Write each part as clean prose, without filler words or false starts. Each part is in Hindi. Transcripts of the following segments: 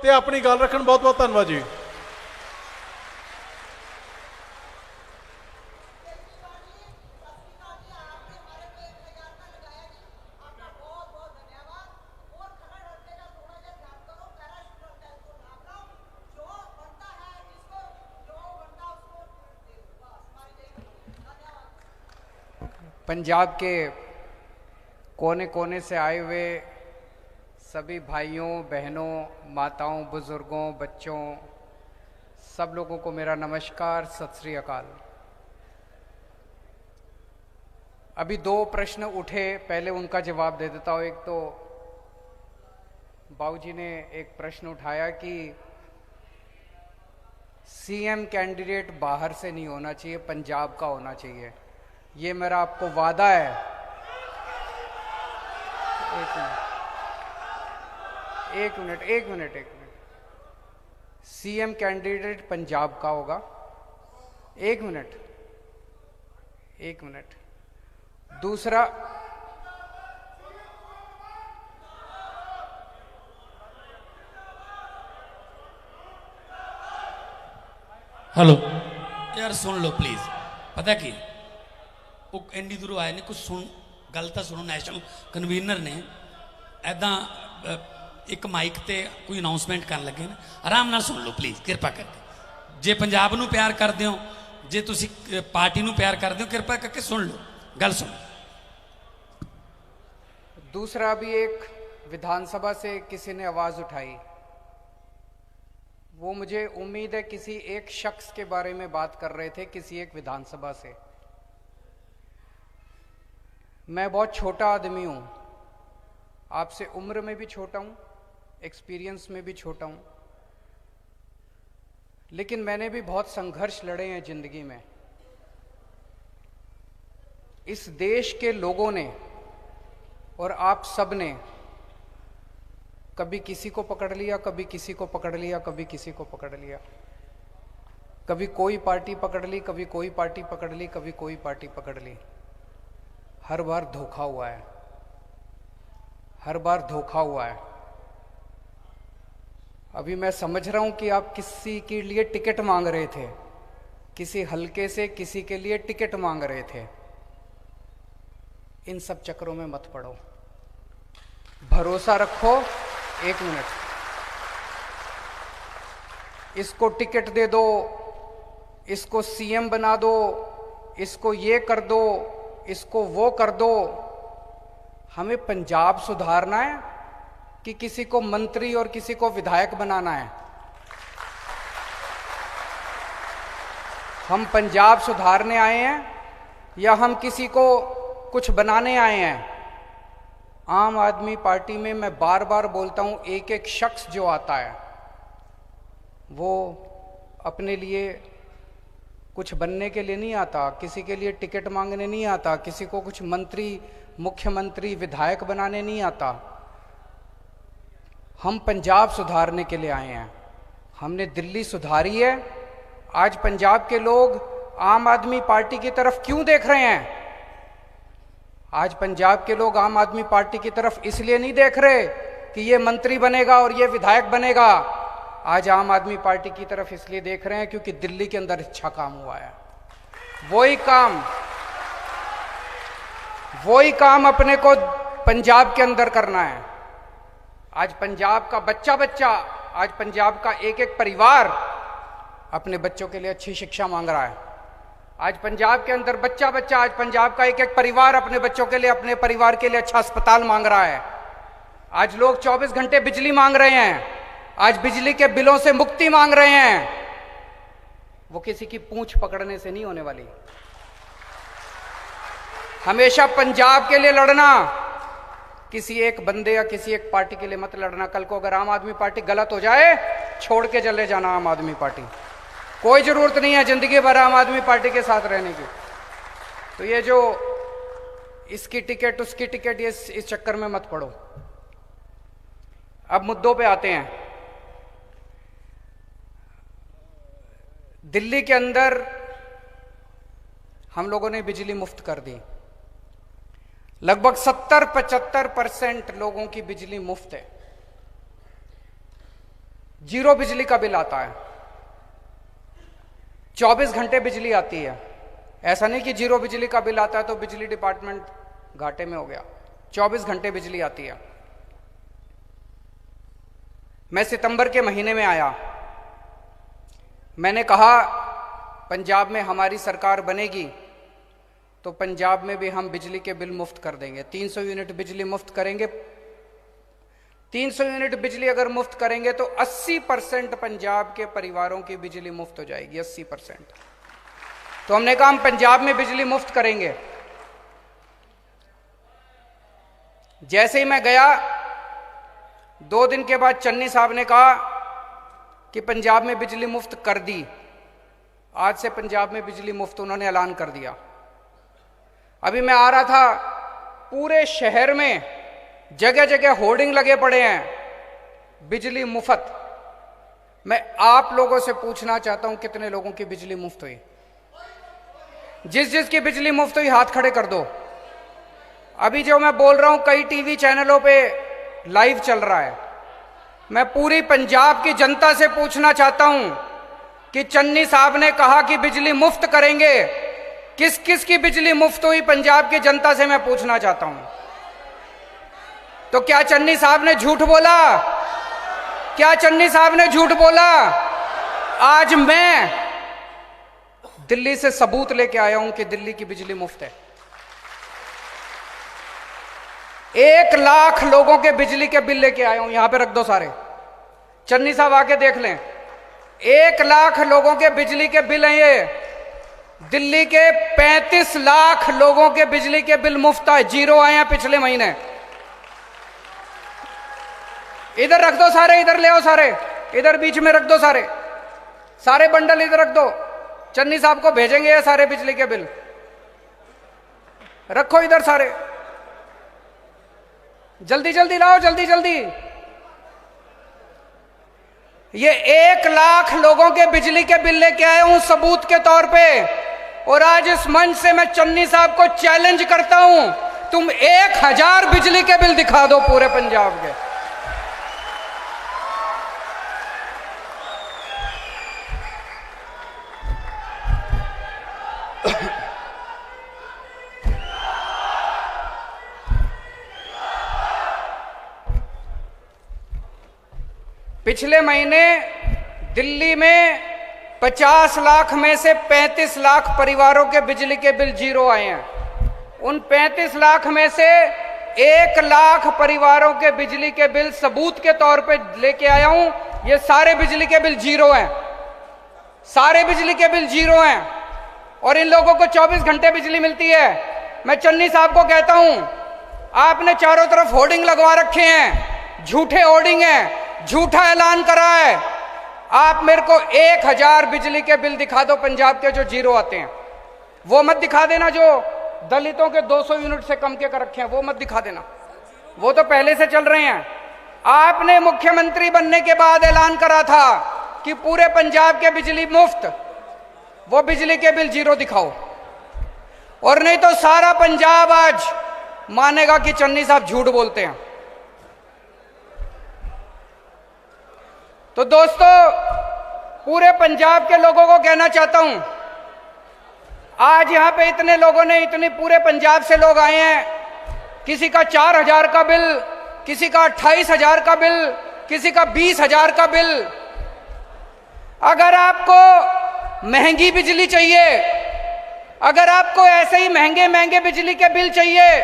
ਤੇ ਆਪਣੀ ਗੱਲ ਰੱਖਣ। ਬਹੁਤ ਬਹੁਤ ਧੰਨਵਾਦ ਜੀ। पंजाब के कोने कोने से आए हुए सभी भाइयों बहनों, माताओं, बुजुर्गों, बच्चों, सब लोगों को मेरा नमस्कार, सत श्री अकाल। अभी दो प्रश्न उठे, पहले उनका जवाब दे देता हूं। एक तो बाबूजी ने एक प्रश्न उठाया कि सीएम कैंडिडेट बाहर से नहीं होना चाहिए, पंजाब का होना चाहिए। ये मेरा आपको वादा है। एक मिनट। सीएम कैंडिडेट पंजाब का होगा। एक मिनट। दूसरा, हेलो यार, सुन लो प्लीज। पता की वो एंडी दूरों आए ने, कुछ सुन, गल तो सुनो। नैशनल कन्वीनर ने ऐदा एक माइक ते कोई अनाउंसमेंट कर लगे ने, आराम नाल सुन लो प्लीज, कृपा करके। जे पंजाब नूं प्यार करदे हो, जे तुसी पार्टी नूं प्यार करदे हो, कृपा करके सुन लो, गल सुनो। दूसरा भी एक विधानसभा से किसी ने आवाज उठाई, वो मुझे उम्मीद है किसी एक शख्स के बारे में बात कर रहे थे, किसी एक विधानसभा से। मैं बहुत छोटा आदमी हूं, आपसे उम्र में भी छोटा हूं, एक्सपीरियंस में भी छोटा हूं, लेकिन मैंने भी बहुत संघर्ष लड़े हैं जिंदगी में। इस देश के लोगों ने और आप सब ने कभी किसी को पकड़ लिया, कभी किसी को पकड़ लिया, कभी किसी को पकड़ लिया, कभी कोई पार्टी पकड़ ली, कभी कोई पार्टी पकड़ ली, कभी कोई पार्टी पकड़ ली। हर बार धोखा हुआ है, हर बार धोखा हुआ है। अभी मैं समझ रहा हूं कि आप किसी के लिए टिकट मांग रहे थे, किसी हलके से किसी के लिए टिकट मांग रहे थे। इन सब चक्रों में मत पड़ो, भरोसा रखो। एक मिनट, इसको टिकट दे दो, इसको सीएम बना दो, इसको ये कर दो, इसको वो कर दो। हमें पंजाब सुधारना है कि किसी को मंत्री और किसी को विधायक बनाना है? हम पंजाब सुधारने आए हैं या हम किसी को कुछ बनाने आए हैं? आम आदमी पार्टी में मैं बार बार बोलता हूं, एक एक शख्स जो आता है वो अपने लिए कुछ बनने के लिए नहीं आता, किसी के लिए टिकट मांगने नहीं आता, किसी को कुछ मंत्री, मुख्यमंत्री, विधायक बनाने नहीं आता। हम पंजाब सुधारने के लिए आए हैं। हमने दिल्ली सुधारी है। आज पंजाब के लोग आम आदमी पार्टी की तरफ क्यों देख रहे हैं? आज पंजाब के लोग आम आदमी पार्टी की तरफ इसलिए नहीं देख रहे कि ये मंत्री बनेगा और ये विधायक बनेगा। आज आम आदमी पार्टी की तरफ इसलिए देख रहे हैं क्योंकि दिल्ली के अंदर अच्छा काम हुआ है। वही काम अपने को पंजाब के अंदर करना है। आज पंजाब का बच्चा बच्चा, आज पंजाब का एक एक परिवार अपने बच्चों के लिए अच्छी शिक्षा मांग रहा है। आज पंजाब के अंदर बच्चा बच्चा, आज पंजाब का एक एक परिवार अपने बच्चों के लिए, अपने परिवार के लिए अच्छा अस्पताल मांग रहा है। आज लोग 24 घंटे बिजली मांग रहे हैं, आज बिजली के बिलों से मुक्ति मांग रहे हैं। वो किसी की पूंछ पकड़ने से नहीं होने वाली। हमेशा पंजाब के लिए लड़ना, किसी एक बंदे या किसी एक पार्टी के लिए मत लड़ना। कल को अगर आम आदमी पार्टी गलत हो जाए, छोड़ के चले जाना आम आदमी पार्टी। कोई जरूरत नहीं है जिंदगी भर आम आदमी पार्टी के साथ रहने की। तो ये जो इसकी टिकट उसकी टिकट, ये इस चक्कर में मत पड़ो। अब मुद्दों पे आते हैं। दिल्ली के अंदर हम लोगों ने बिजली मुफ्त कर दी। लगभग 70-75% लोगों की बिजली मुफ्त है। जीरो बिजली का बिल आता है, 24 घंटे बिजली आती है। ऐसा नहीं कि जीरो बिजली का बिल आता है तो बिजली डिपार्टमेंट घाटे में हो गया, 24 घंटे बिजली आती है। मैं सितंबर के महीने में आया, मैंने कहा पंजाब में हमारी सरकार बनेगी तो पंजाब में भी हम बिजली के बिल मुफ्त कर देंगे, 300 यूनिट बिजली मुफ्त करेंगे। 300 यूनिट बिजली अगर मुफ्त करेंगे तो 80% पंजाब के परिवारों की बिजली मुफ्त हो जाएगी, 80%। तो हमने कहा हम पंजाब में बिजली मुफ्त करेंगे। जैसे ही मैं गया, 2 दिन के बाद चन्नी साहब ने कहा कि पंजाब में बिजली मुफ्त कर दी, आज से पंजाब में बिजली मुफ्त उन्होंने ऐलान कर दिया। अभी मैं आ रहा था, पूरे शहर में जगह जगह होर्डिंग लगे पड़े हैं, बिजली मुफ्त। मैं आप लोगों से पूछना चाहता हूं कितने लोगों की बिजली मुफ्त हुई? जिस जिसकी बिजली मुफ्त हुई हाथ खड़े कर दो। अभी जो मैं बोल रहा हूं कई टीवी चैनलों पे लाइव चल रहा है। मैं पूरी पंजाब की जनता से पूछना चाहता हूं कि चन्नी साहब ने कहा कि बिजली मुफ्त करेंगे, किस किस की बिजली मुफ्त हुई? पंजाब की जनता से मैं पूछना चाहता हूं। तो क्या चन्नी साहब ने झूठ बोला? क्या चन्नी साहब ने झूठ बोला? आज मैं दिल्ली से सबूत लेके आया हूं कि दिल्ली की बिजली मुफ्त है। 1 लाख लोगों के बिजली के बिल लेके आया हूं, यहां पे रख दो सारे, चन्नी साहब आके देख लें। 1 लाख लोगों के बिजली के बिल हैं ये। दिल्ली के 35 लाख लोगों के बिजली के बिल मुफ्त आए, जीरो आए हैं पिछले महीने। इधर रख दो सारे, इधर ले आओ सारे, इधर बीच में रख दो सारे, सारे बंडल इधर रख दो। चन्नी साहब को भेजेंगे ये सारे बिजली के बिल, रखो इधर सारे, जल्दी जल्दी लाओ, जल्दी जल्दी। ये 1 लाख लोगों के बिजली के बिल लेके आया हूं सबूत के तौर पे। और आज इस मंच से मैं चन्नी साहब को चैलेंज करता हूं, तुम 1000 बिजली के बिल दिखा दो पूरे पंजाब के। पिछले महीने दिल्ली में 50 लाख में से 35 लाख परिवारों के बिजली के बिल जीरो आए हैं। उन 35 लाख में से 1 लाख परिवारों के बिजली के बिल सबूत के तौर पे लेके आया हूं। ये सारे बिजली के बिल जीरो हैं, सारे बिजली के बिल जीरो हैं। और इन लोगों को 24 घंटे बिजली मिलती है। मैं चन्नी साहब को कहता हूं, आपने चारों तरफ होर्डिंग लगवा रखे हैं, झूठे होर्डिंग हैं, झूठा ऐलान करा है। आप मेरे को 1000 बिजली के बिल दिखा दो पंजाब के जो जीरो आते हैं। वो मत दिखा देना जो दलितों के 200 यूनिट से कम के कर रखे हैं, वो मत दिखा देना, वो तो पहले से चल रहे हैं। आपने मुख्यमंत्री बनने के बाद ऐलान करा था कि पूरे पंजाब के बिजली मुफ्त, वो बिजली के बिल जीरो दिखाओ। और नहीं तो सारा पंजाब आज मानेगा कि चन्नी साहब झूठ बोलते हैं। तो दोस्तों, पूरे पंजाब के लोगों को कहना चाहता हूं, आज यहां पे इतने लोगों ने, इतने पूरे पंजाब से लोग आए हैं, किसी का 4000 का बिल, किसी का 28,000 का बिल, किसी का 20,000 का बिल। अगर आपको महंगी बिजली चाहिए, अगर आपको ऐसे ही महंगे महंगे बिजली के बिल चाहिए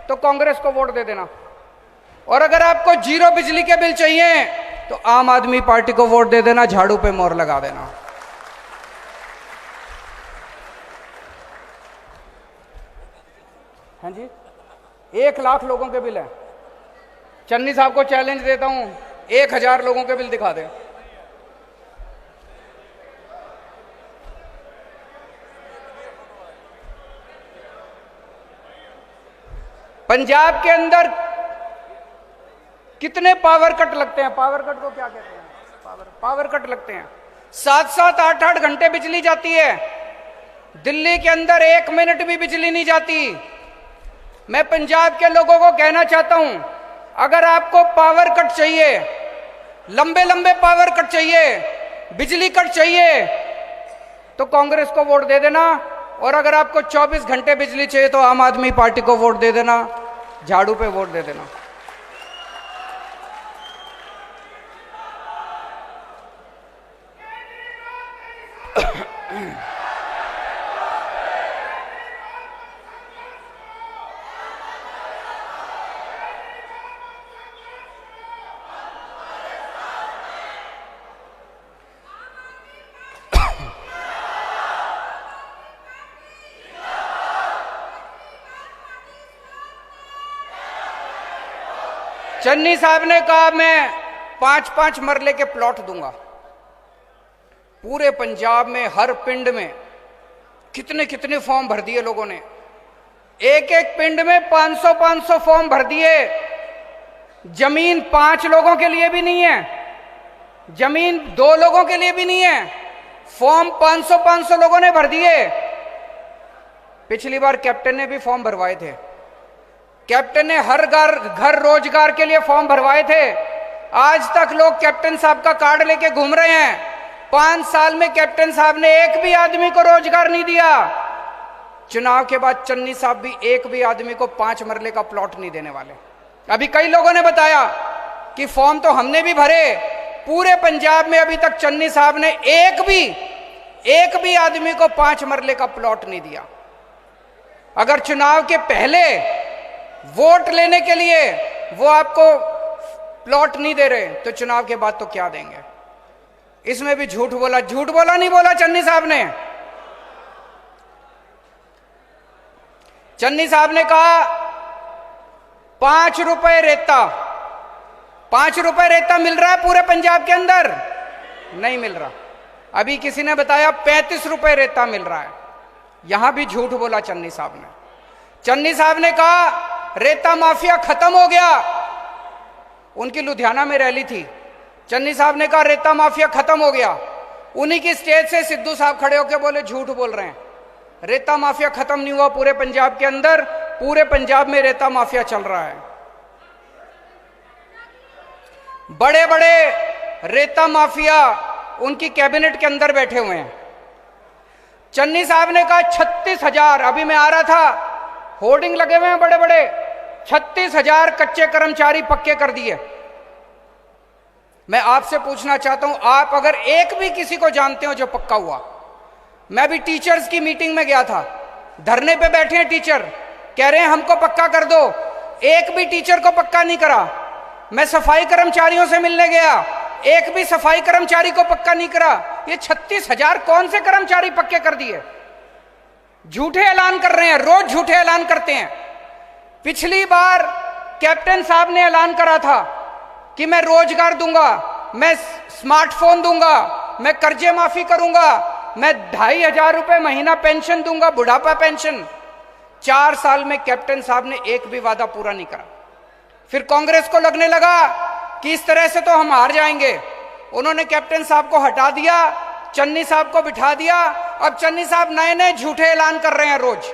तो कांग्रेस को वोट दे देना। और अगर आपको जीरो बिजली के बिल चाहिए तो आम आदमी पार्टी को वोट दे देना, झाड़ू पे मोहर लगा देना। हाँ जी, 1 लाख लोगों के बिल है। चन्नी साहब को चैलेंज देता हूं, 1000 लोगों के बिल दिखा दे। पंजाब के अंदर कितने पावर कट लगते हैं? पावर कट को क्या कहते हैं? पावर कट लगते हैं। 7-7, 8-8 घंटे बिजली जाती है। दिल्ली के अंदर 1 मिनट भी बिजली नहीं जाती। मैं पंजाब के लोगों को कहना चाहता हूं, अगर आपको पावर कट चाहिए, लंबे लंबे पावर कट चाहिए, बिजली कट चाहिए, तो कांग्रेस को वोट दे देना। और अगर आपको 24 घंटे बिजली चाहिए तो आम आदमी पार्टी को वोट दे देना, झाड़ू पे वोट दे देना। चन्नी साहब ने कहा मैं 5-5 मरले के प्लॉट दूंगा। पूरे पंजाब में हर पिंड में कितने कितने फॉर्म भर दिए लोगों ने, एक एक पिंड में 500-500 फॉर्म भर दिए। जमीन 5 लोगों के लिए भी नहीं है, जमीन 2 लोगों के लिए भी नहीं है, फॉर्म 500-500 लोगों ने भर दिए। पिछली बार कैप्टन ने भी फॉर्म भरवाए थे, कैप्टन ने हर घर रोजगार के लिए फॉर्म भरवाए थे। आज तक लोग कैप्टन साहब का कार्ड लेके घूम रहे हैं। 5 साल में कैप्टन साहब ने एक भी आदमी को रोजगार नहीं दिया। चुनाव के बाद चन्नी साहब भी एक भी आदमी को 5 मरले का प्लॉट नहीं देने वाले। अभी कई लोगों ने बताया कि फॉर्म तो हमने भी भरे, पूरे पंजाब में अभी तक चन्नी साहब ने एक भी आदमी को 5 मरले का प्लॉट नहीं दिया। अगर चुनाव के पहले वोट लेने के लिए वो आपको प्लॉट नहीं दे रहे तो चुनाव के बाद तो क्या देंगे? इसमें भी झूठ बोला नहीं बोला चन्नी साहब ने। चन्नी साहब ने कहा 5 रुपए रेता, 5 रुपए रेता मिल रहा है पूरे पंजाब के अंदर? नहीं मिल रहा। अभी किसी ने बताया 35 रुपए रेता मिल रहा है, यहां भी झूठ बोला चन्नी साहब ने। चन्नी साहब ने कहा रेता माफिया खत्म हो गया। उनकी लुधियाना में रैली थी, चन्नी साहब ने कहा रेता माफिया खत्म हो गया। उन्हीं की स्टेज से सिद्धू साहब खड़े होकर बोले झूठ बोल रहे हैं, रेता माफिया खत्म नहीं हुआ पूरे पंजाब के अंदर, पूरे पंजाब में रेता माफिया चल रहा है। बड़े बड़े रेता माफिया उनकी कैबिनेट के अंदर बैठे हुए हैं। चन्नी साहब ने कहा 36,000, अभी मैं आ रहा था होर्डिंग लगे हुए हैं बड़े बड़े, 36,000 कच्चे कर्मचारी पक्के कर दिए। मैं आपसे पूछना चाहता हूं, आप अगर एक भी किसी को जानते हो जो पक्का हुआ? मैं भी टीचर्स की मीटिंग में गया था, धरने पे बैठे हैं टीचर, कह रहे हैं हमको पक्का कर दो, एक भी टीचर को पक्का नहीं करा। मैं सफाई कर्मचारियों से मिलने गया, एक भी सफाई कर्मचारी को पक्का नहीं करा। ये 36,000 कौन से कर्मचारी पक्के कर दिए? झूठे ऐलान कर रहे हैं, रोज झूठे ऐलान करते हैं। पिछली बार कैप्टन साहब ने ऐलान करा था कि मैं रोजगार दूंगा, मैं स्मार्टफोन दूंगा, मैं कर्जे माफी करूंगा, मैं 2,500 रुपए महीना पेंशन दूंगा, बुढ़ापा पेंशन। 4 साल में कैप्टन साहब ने एक भी वादा पूरा नहीं करा। फिर कांग्रेस को लगने लगा कि इस तरह से तो हम हार जाएंगे, उन्होंने कैप्टन साहब को हटा दिया, चन्नी साहब को बिठा दिया। अब चन्नी साहब नए नए झूठे ऐलान कर रहे हैं रोज,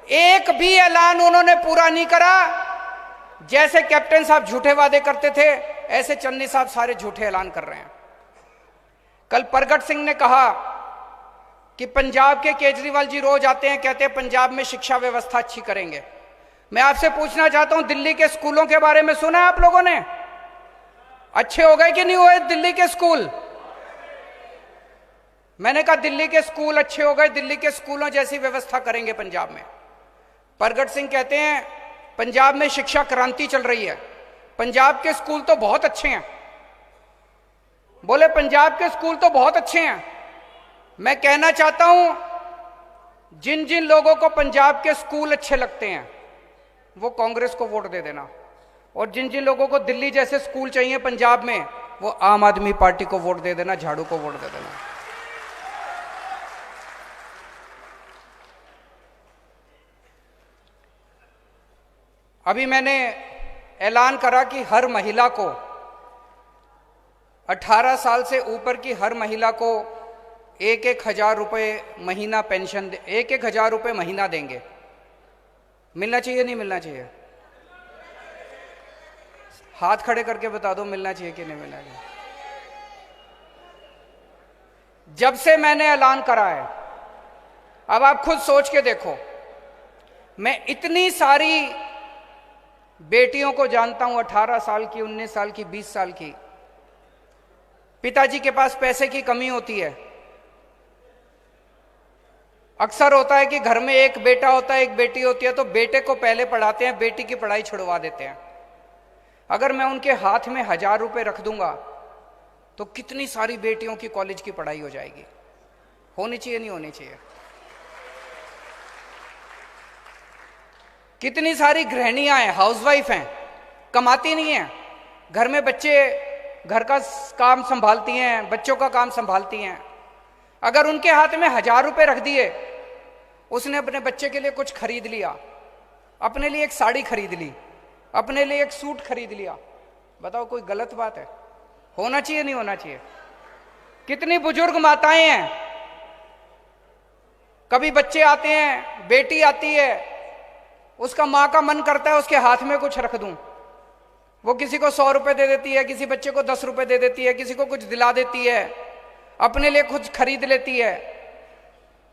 एक भी ऐलान उन्होंने पूरा नहीं करा। जैसे कैप्टन साहब झूठे वादे करते थे, ऐसे चन्नी साहब सारे झूठे ऐलान कर रहे हैं। कल प्रगट सिंह ने कहा कि पंजाब के केजरीवाल जी रोज आते हैं, कहते हैं पंजाब में शिक्षा व्यवस्था अच्छी करेंगे। मैं आपसे पूछना चाहता हूं, दिल्ली के स्कूलों के बारे में सुना है आप लोगों ने? अच्छे हो गए कि नहीं हुए दिल्ली के स्कूल? मैंने कहा दिल्ली के स्कूल अच्छे हो गए, दिल्ली के स्कूलों जैसी व्यवस्था करेंगे पंजाब में। प्रगट सिंह कहते हैं पंजाब में शिक्षा क्रांति चल रही है, पंजाब के स्कूल तो बहुत अच्छे हैं। बोले पंजाब के स्कूल तो बहुत अच्छे हैं। मैं कहना चाहता हूं, जिन जिन लोगों को पंजाब के स्कूल अच्छे लगते हैं वो कांग्रेस को वोट दे देना, और जिन जिन लोगों को दिल्ली जैसे स्कूल चाहिए पंजाब में वो आम आदमी पार्टी को वोट दे देना, झाड़ू को वोट दे देना। अभी मैंने ऐलान करा कि हर महिला को 18 साल से ऊपर की हर महिला को 1,000 रुपये महीना पेंशन, 1,000 रुपये महीना देंगे। मिलना चाहिए नहीं मिलना चाहिए? हाथ खड़े करके बता दो मिलना चाहिए कि नहीं मिलना चाहिए। जब से मैंने ऐलान करा है, अब आप खुद सोच के देखो, मैं इतनी सारी बेटियों को जानता हूं, 18 साल की, 19 साल की, 20 साल की। पिताजी के पास पैसे की कमी होती है। अक्सर होता है कि घर में एक बेटा होता है, एक बेटी होती है, तो बेटे को पहले पढ़ाते हैं, बेटी की पढ़ाई छुड़वा देते हैं। अगर मैं उनके हाथ में 1000 रुपए रख दूंगा तो कितनी सारी बेटियों की कॉलेज की पढ़ाई हो जाएगी। होनी चाहिए, नहीं होनी चाहिए? कितनी सारी गृहिणियां हैं, हाउसवाइफ हैं, कमाती नहीं हैं, घर में बच्चे, घर का काम संभालती हैं, बच्चों का काम संभालती हैं। अगर उनके हाथ में 1000 रुपए रख दिए, उसने अपने बच्चे के लिए कुछ खरीद लिया, अपने लिए एक साड़ी खरीद ली, अपने लिए एक सूट खरीद लिया, बताओ कोई गलत बात है? होना चाहिए, नहीं होना चाहिए? कितनी बुजुर्ग माताएं हैं, कभी बच्चे आते हैं, बेटी आती है, उसका मां का मन करता है उसके हाथ में कुछ रख दूं, वो किसी को 100 रुपए दे देती है, किसी बच्चे को 10 रुपए दे देती है, किसी को कुछ दिला देती है, अपने लिए कुछ खरीद लेती है।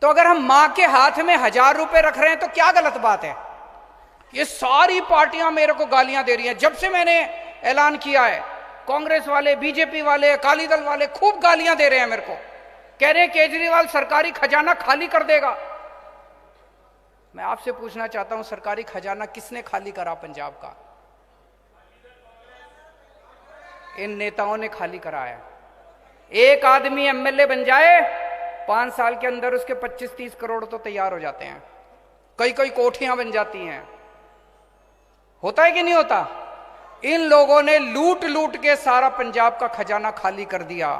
तो अगर हम मां के हाथ में 1000 रुपए रख रहे हैं तो क्या गलत बात है? ये सारी पार्टियां मेरे को गालियां दे रही हैं। जब से मैंने ऐलान किया है, कांग्रेस वाले, बीजेपी वाले, अकाली दल वाले खूब गालियां दे रहे हैं मेरे को, कह रहे हैं केजरीवाल सरकारी खजाना खाली कर देगा। मैं आपसे पूछना चाहता हूं, सरकारी खजाना किसने खाली करा पंजाब का? इन नेताओं ने खाली कराया। एक आदमी एमएलए बन जाए, 5 साल के अंदर उसके 25-30 करोड़ तो तैयार हो जाते हैं, कई कई कोठियां बन जाती हैं। होता है कि नहीं होता? इन लोगों ने लूट लूट के सारा पंजाब का खजाना खाली कर दिया।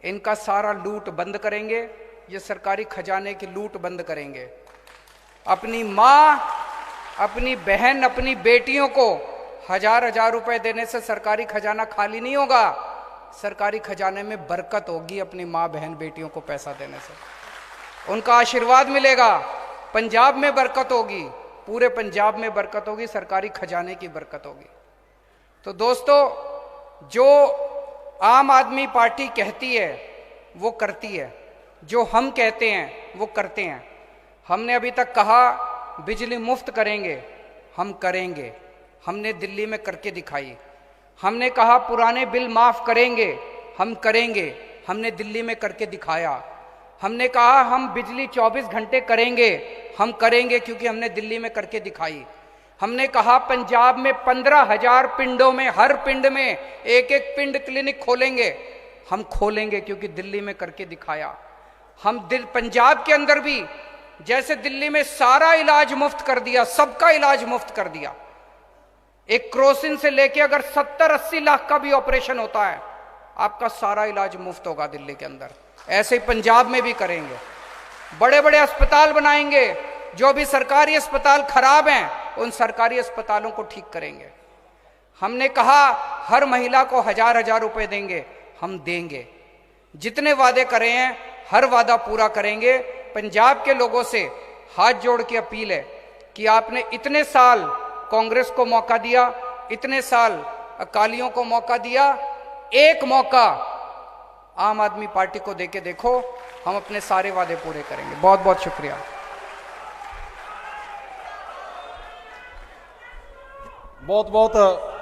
इनका सारा लूट बंद करेंगे, ये सरकारी खजाने की लूट बंद करेंगे। अपनी मां, अपनी बहन, अपनी बेटियों को 1000-1000 रुपए देने से सरकारी खजाना खाली नहीं होगा, सरकारी खजाने में बरकत होगी। अपनी मां, बहन, बेटियों को पैसा देने से उनका आशीर्वाद मिलेगा, पंजाब में बरकत होगी, पूरे पंजाब में बरकत होगी, सरकारी खजाने की बरकत होगी। तो दोस्तों, जो आम आदमी पार्टी कहती है वो करती है, जो हम कहते हैं वो करते हैं। हमने अभी तक कहा बिजली मुफ्त करेंगे, हम करेंगे, हमने दिल्ली में करके दिखाई। हमने कहा पुराने बिल माफ करेंगे, हम करेंगे, हमने दिल्ली में करके दिखाया। हमने कहा हम बिजली 24 घंटे करेंगे, हम करेंगे, क्योंकि हमने दिल्ली में करके दिखाई। हमने कहा पंजाब में 15,000 पिंडों में, हर पिंड में एक एक पिंड क्लिनिक खोलेंगे, हम खोलेंगे, क्योंकि दिल्ली में करके दिखाया। हम पंजाब के अंदर भी जैसे दिल्ली में सारा इलाज मुफ्त कर दिया, सबका इलाज मुफ्त कर दिया। एक क्रोसिन से लेके अगर 70-80 लाख का भी ऑपरेशन होता है, आपका सारा इलाज मुफ्त होगा दिल्ली के अंदर। ऐसे ही पंजाब में भी करेंगे। बड़े बड़े अस्पताल बनाएंगे, जो भी सरकारी अस्पताल खराब हैं उन सरकारी अस्पतालों को ठीक करेंगे। हमने कहा हर महिला को 1000-1000 रुपए देंगे, हम देंगे। जितने वादे करे हैं हर वादा पूरा करेंगे। पंजाब के लोगों से हाथ जोड़ के अपील है कि आपने इतने साल कांग्रेस को मौका दिया, इतने साल अकालियों को मौका दिया, एक मौका आम आदमी पार्टी को देके देखो, हम अपने सारे वादे पूरे करेंगे। बहुत बहुत शुक्रिया। बहुत बहुत